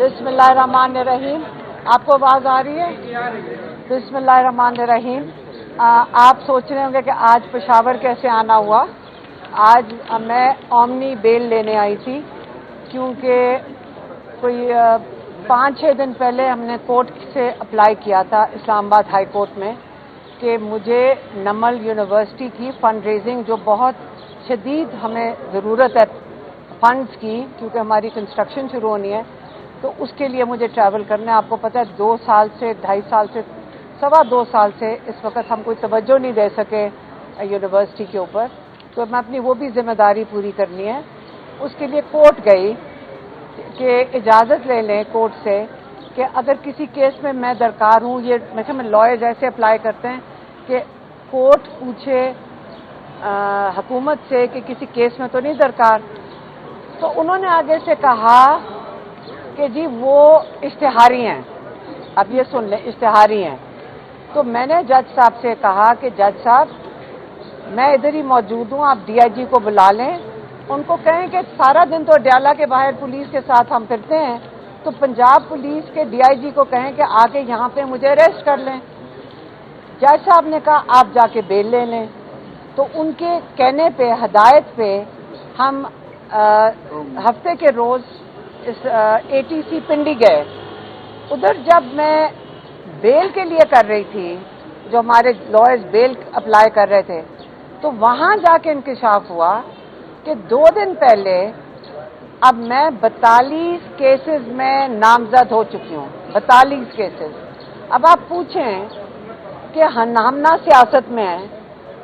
बिस्मिल्लाहिर्रहमानिर्रहीम। आपको आवाज़ आ रही है? बिस्मिल्लाहिर्रहमानिर्रहीम। आप सोच रहे होंगे कि आज पेशावर कैसे आना हुआ। आज मैं ओमनी बेल लेने आई थी क्योंकि कोई 5-6 दिन पहले हमने कोर्ट से अप्लाई किया था इस्लामाबाद हाई कोर्ट में कि मुझे नमल यूनिवर्सिटी की फंड रेजिंग जो बहुत शदीद हमें ज़रूरत है फंड्स की, क्योंकि हमारी कंस्ट्रक्शन शुरू होनी है, तो उसके लिए मुझे ट्रैवल करना है। आपको पता है 2 साल से 2.5 साल से 2.25 साल से इस वक्त हम कोई तवज्जो नहीं दे सके यूनिवर्सिटी के ऊपर, तो मैं अपनी वो भी जिम्मेदारी पूरी करनी है। उसके लिए कोर्ट गई कि इजाज़त ले लें कोर्ट से कि अगर किसी केस में मैं दरकार हूँ, ये मैं लॉयर ऐसे अप्लाई करते हैं कि कोर्ट पूछे हुकूमत से कि किसी केस में तो नहीं दरकार, तो उन्होंने आगे से कहा कि जी वो इश्तिहारी हैं। अब ये सुन लें, इश्तिहारी हैं। तो मैंने जज साहब से कहा कि जज साहब मैं इधर ही मौजूद हूँ, आप डीआईजी को बुला लें, उनको कहें कि सारा दिन तो अडयाला के बाहर पुलिस के साथ हम फिरते हैं, तो पंजाब पुलिस के डीआईजी को कहें कि आके यहाँ पे मुझे अरेस्ट कर लें। जज साहब ने कहा आप जाके बेल ले लें। तो उनके कहने पे, हदायत पे हम हफ्ते के रोज़ इस एटीसी पिंडी गए। उधर जब मैं बेल के लिए कर रही थी, जो हमारे लॉयर्स बेल अप्लाई कर रहे थे, तो वहाँ जाके इंकशाफ हुआ कि 2 दिन पहले अब मैं 42 केसेस में नामजद हो चुकी हूँ। 42 केसेस। अब आप पूछें कि हम ना सियासत में हैं,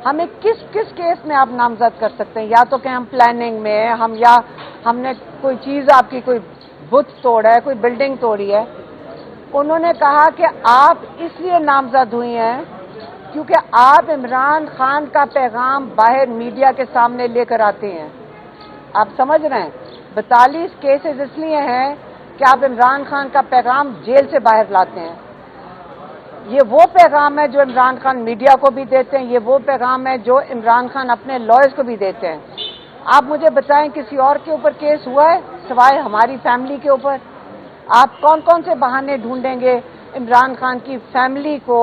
हमें किस किस केस में आप नामजद कर सकते हैं? या तो कि हम प्लानिंग में हम, या हमने कोई चीज़ आपकी कोई बुत तोड़ा है, कोई बिल्डिंग तोड़ी है। उन्होंने कहा कि आप इसलिए नामजद हुई हैं क्योंकि आप इमरान खान का पैगाम बाहर मीडिया के सामने लेकर आते हैं। आप समझ रहे हैं? 42 केसेस इसलिए हैं कि आप इमरान खान का पैगाम जेल से बाहर लाते हैं। ये वो पैगाम है जो इमरान खान मीडिया को भी देते हैं, ये वो पैगाम है जो इमरान खान अपने लॉयर्स को भी देते हैं। आप मुझे बताएं किसी और के ऊपर केस हुआ है सिवाय हमारी फैमिली के ऊपर? आप कौन कौन से बहाने ढूंढेंगे इमरान खान की फैमिली को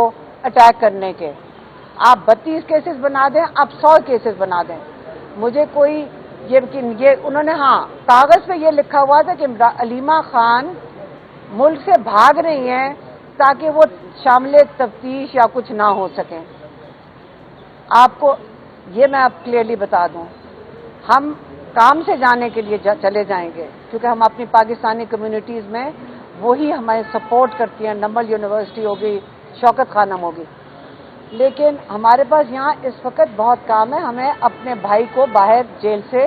अटैक करने के? आप 32 केसेस बना दें, आप 100 केसेस बना दें, मुझे कोई ये उन्होंने, हाँ, कागज पे ये लिखा हुआ था कि अलीमा खान मुल्क से भाग रही हैं ताकि वो शामिल तफ्तीश या कुछ ना हो सकें। आपको ये मैं आप क्लियरली बता दूं, हम काम से जाने के लिए चले जाएंगे क्योंकि हम अपनी पाकिस्तानी कम्युनिटीज़ में वही हमें सपोर्ट करती हैं। नमल यूनिवर्सिटी होगी, शौकत खानम होगी, लेकिन हमारे पास यहाँ इस वक्त बहुत काम है। हमें अपने भाई को बाहर जेल से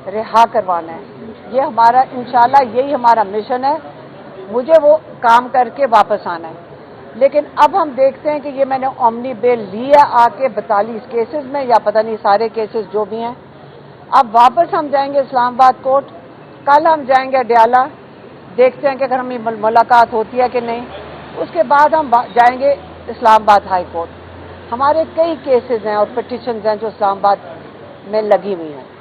रिहा करवाना है। ये हमारा इंशाल्लाह यही हमारा मिशन है। मुझे वो काम करके वापस आना है। लेकिन अब हम देखते हैं कि ये मैंने ओमनी बेल ली है आके 42 केसेस में, या पता नहीं सारे केसेस जो भी हैं। अब वापस हम जाएंगे इस्लामाबाद कोर्ट, कल हम जाएंगे अडयाला, देखते हैं कि अगर हमें मुलाकात होती है कि नहीं। उसके बाद हम जाएंगे इस्लामाबाद हाई कोर्ट। हमारे कई केसेस हैं और पिटिशंस हैं जो इस्लामाबाद में लगी हुई हैं।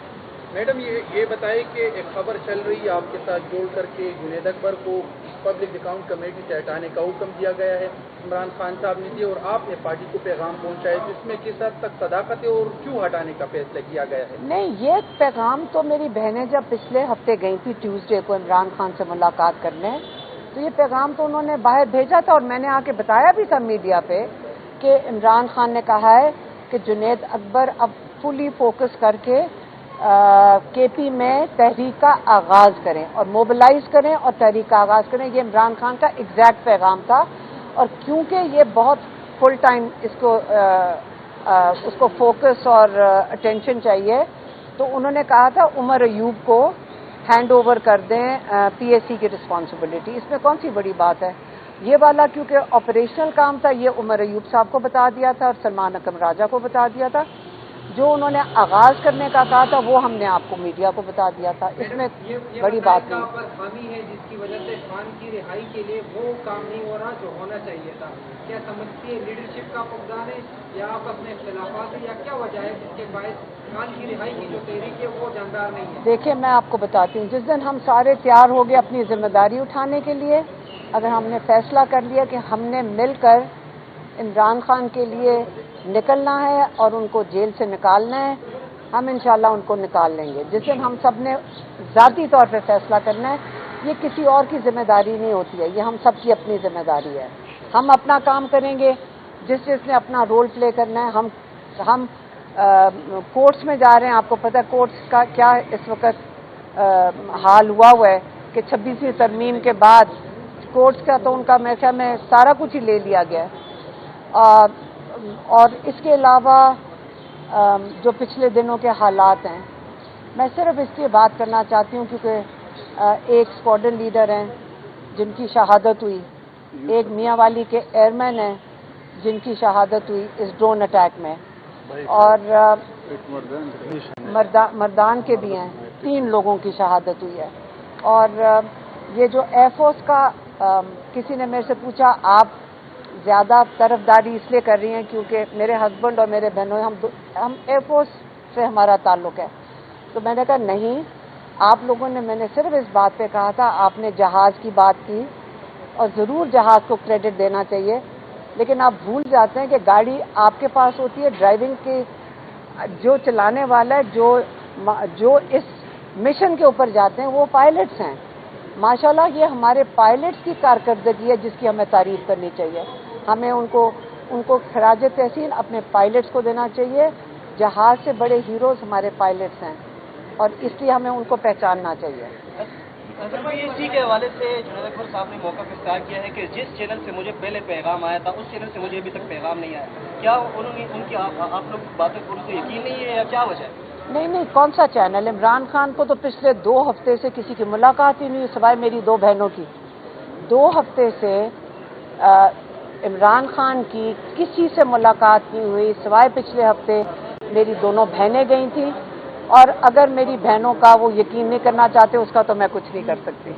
मैडम ये बताइए कि एक खबर चल रही है आपके साथ जोड़ करके जुनैद अकबर को पब्लिक अकाउंट कमेटी से हटाने का हुक्म दिया गया है, इमरान खान साहब ने दिया, और आपने पार्टी को पैगाम पहुंचाया, जिसमें किस हद तक सदाकत है और क्यों हटाने का फैसला किया गया है? नहीं, ये पैगाम तो मेरी बहनें जब पिछले हफ्ते गई थी ट्यूसडे को इमरान खान से मुलाकात करने, तो ये पैगाम तो उन्होंने बाहर भेजा था और मैंने आके बताया भी था मीडिया पे कि इमरान खान ने कहा है कि जुनैद अकबर अब फुली फोकस करके केपी में तहरीक का आगाज़ करें और मोबिलाइज करें और तहरीक का आगाज़ करें। ये इमरान खान का एग्जैक्ट पैगाम था। और क्योंकि ये बहुत फुल टाइम उसको फोकस और अटेंशन चाहिए, तो उन्होंने कहा था उमर अयूब को हैंड ओवर कर दें पीएससी की रिस्पॉन्सिबिलिटी। इसमें कौन सी बड़ी बात है? ये वाला क्योंकि ऑपरेशनल काम था, ये उमर अयूब साहब को बता दिया था और सलमान अकरम राजा को बता दिया था। جو انہوں نے آغاز کرنے کا کہا تھا وہ ہم نے آپ کو میڈیا کو بتا دیا تھا، اس میں بڑی بات نہیں۔ پر خامی ہے جس کی وجہ سے خان کی رہائی کے لیے وہ کام نہیں ہو رہا جو ہونا چاہیے تھا، کیا سمجھتی ہے لیڈرشپ کا فقدان ہے یا آپس میں اختلافات ہیں یا کیا وجہ ہے جس کے باعث خان کی رہائی کی جو تحریک ہے وہ جاندار نہیں ہے؟ دیکھیں میں آپ کو بتاتی ہوں، جس دن ہم سارے تیار ہو گئے اپنی ذمہ داری اٹھانے کے لیے، اگر ہم نے فیصلہ کر لیا کہ ہم نے مل کر عمران خان کے لیے نکلنا ہے اور ان کو جیل سے نکالنا ہے، ہم انشاءاللہ ان کو نکال لیں گے۔ جس دن ہم سب نے ذاتی طور پہ فیصلہ کرنا ہے، یہ کسی اور کی ذمہ داری نہیں ہوتی ہے، یہ ہم سب کی اپنی ذمہ داری ہے۔ ہم اپنا کام کریں گے، جس نے اپنا رول پلے کرنا ہے۔ ہم کورٹس میں جا رہے ہیں، آپ کو پتہ ہے کورٹس کا کیا اس وقت حال ہوا ہے کہ 26ویں ترمیم کے بعد کورٹس کا تو ان کا میرے خیال میں سارا کچھ ہی لے لیا گیا ہے، اور اس کے علاوہ جو پچھلے دنوں کے حالات ہیں، میں صرف اس کی بات کرنا چاہتی ہوں کیونکہ ایک اسکواڈرن لیڈر ہیں جن کی شہادت ہوئی، ایک میاں والی کے ایئرمین ہیں جن کی شہادت ہوئی اس ڈرون اٹیک میں، اور مردان کے بھی ہیں، 3 لوگوں کی شہادت ہوئی ہے۔ اور یہ جو ایئر فورس کا کسی نے میرے سے پوچھا آپ زیادہ طرفداری اس لیے کر رہی ہیں کیونکہ میرے ہسبینڈ اور میرے بہنوں ہم ایئر فورس سے ہمارا تعلق ہے، تو میں نے کہا نہیں، آپ لوگوں نے، میں نے صرف اس بات پہ کہا تھا، آپ نے جہاز کی بات کی اور ضرور جہاز کو کریڈٹ دینا چاہیے، لیکن آپ بھول جاتے ہیں کہ گاڑی آپ کے پاس ہوتی ہے، ڈرائیونگ کی جو چلانے والا ہے، جو اس مشن کے اوپر جاتے ہیں وہ پائلٹس ہیں۔ ماشاءاللہ یہ ہمارے پائلٹس کی کارکردگی ہے جس کی ہمیں تعریف کرنی چاہیے، ہمیں ان کو خراج تحسین اپنے پائلٹس کو دینا چاہیے۔ جہاز سے بڑے ہیروز ہمارے پائلٹس ہیں اور اس لیے ہمیں ان کو پہچاننا چاہیے۔ اسی کے حوالے سے جنید اکبر صاحب نے موقع اختیار کیا ہے کہ جس چینل سے مجھے پہلے پیغام آیا تھا اس چینل سے مجھے ابھی تک پیغام نہیں آیا، کیا انہوں نے ان کی آپ لوگ باتیں پر سے یقین نہیں ہے یا کیا وجہ ہے؟ نہیں، کون سا چینل؟ عمران خان کو تو پچھلے 2 ہفتے سے کسی کی ملاقات ہی نہیں ہوئی سوائے میری 2 بہنوں کی۔ 2 ہفتے سے عمران خان کی کسی سے ملاقات نہیں ہوئی سوائے پچھلے ہفتے میری دونوں بہنیں گئی تھیں، اور اگر میری بہنوں کا وہ یقین نہیں کرنا چاہتے اس کا تو میں کچھ نہیں کر سکتی۔